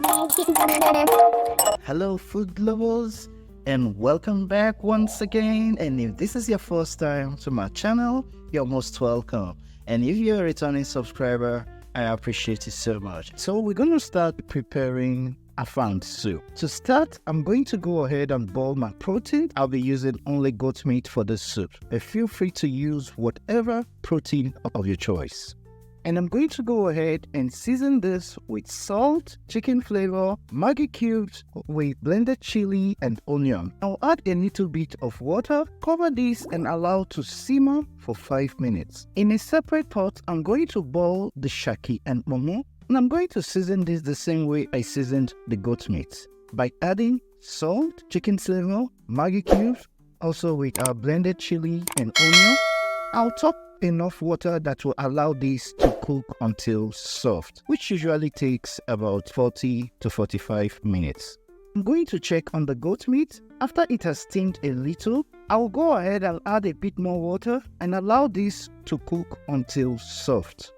Hello food lovers, and welcome back once again. And if this is your first time to my channel, you're most welcome. And if you're a returning subscriber, I appreciate it so much. So we're going to start preparing afang soup. To start, I'm going to go ahead and boil my protein. I'll be using only goat meat for this soup, but feel free to use whatever protein of your choice. And I'm going to go ahead and season this with salt, chicken flavor, Maggi cubes, with blended chili and onion. I'll add a little bit of water, cover this and allow to simmer for 5 minutes. In a separate pot, I'm going to boil the Shaki and Momo, and I'm going to season this the same way I seasoned the goat meat, by adding salt, chicken flavor, Maggi cubes, also with our blended chili and onion. I'll top enough water that will allow this to cook until soft, which usually takes about 40 to 45 minutes. I'm going to check on the goat meat. After it has steamed a little, I'll go ahead and add a bit more water and allow this to cook until soft.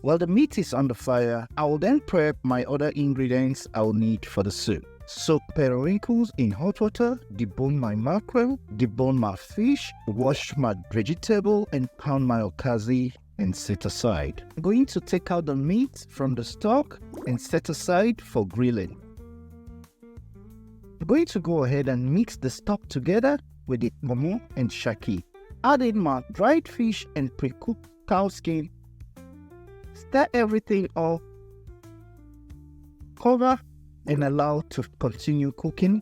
While the meat is on the fire, I will then prep my other ingredients I'll need for the soup. Soak periwinkles in hot water, debone my mackerel, debone my fish, wash my vegetable and pound my Okazi and set aside. I'm going to take out the meat from the stock and set aside for grilling. I'm going to go ahead and mix the stock together with the Momo and Shaki. Add in my dried fish and pre-cooked cow skin. Stir everything up. Cover and allow to continue cooking.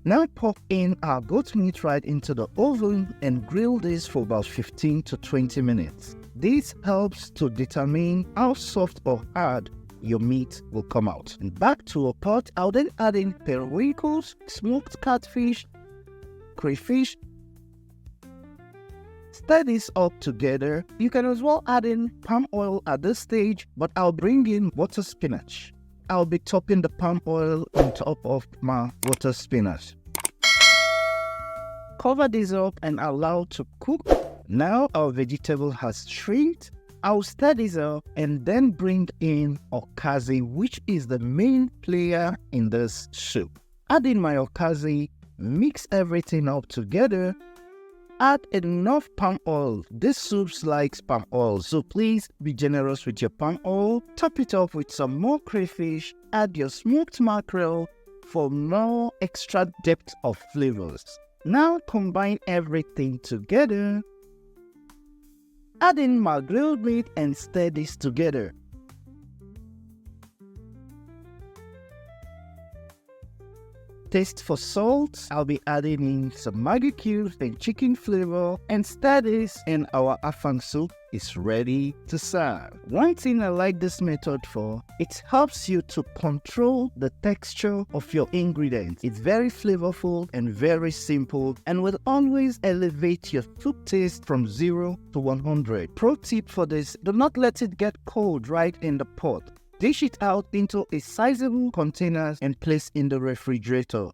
Now pop in our goat meat right into the oven and grill this for about 15 to 20 minutes. This helps to determine how soft or hard your meat will come out. And back to a pot, I'll then add in periwinkles, smoked catfish, crayfish. Stir this up together. You can as well add in palm oil at this stage, but I'll bring in water spinach. I'll be topping the palm oil on top of my water spinach. Cover this up and allow to cook. Now our vegetable has shrinked. I'll stir this up and then bring in Okazi, which is the main player in this soup. Add in my Okazi, mix everything up together. Add enough palm oil. This soup likes palm oil, so please be generous with your palm oil. Top it off with some more crayfish. Add your smoked mackerel for more extra depth of flavors. Now combine everything together. Add in my grilled meat and stir this together. Taste for salt. I'll be adding in some Maggi cubes and chicken flavor and stir this, and our afang soup is ready to serve. One thing I like this method for, it helps you to control the texture of your ingredients. It's very flavorful and very simple and will always elevate your soup taste from 0 to 100. Pro tip for this, do not let it get cold right in the pot. Dish it out into a sizable container and place in the refrigerator.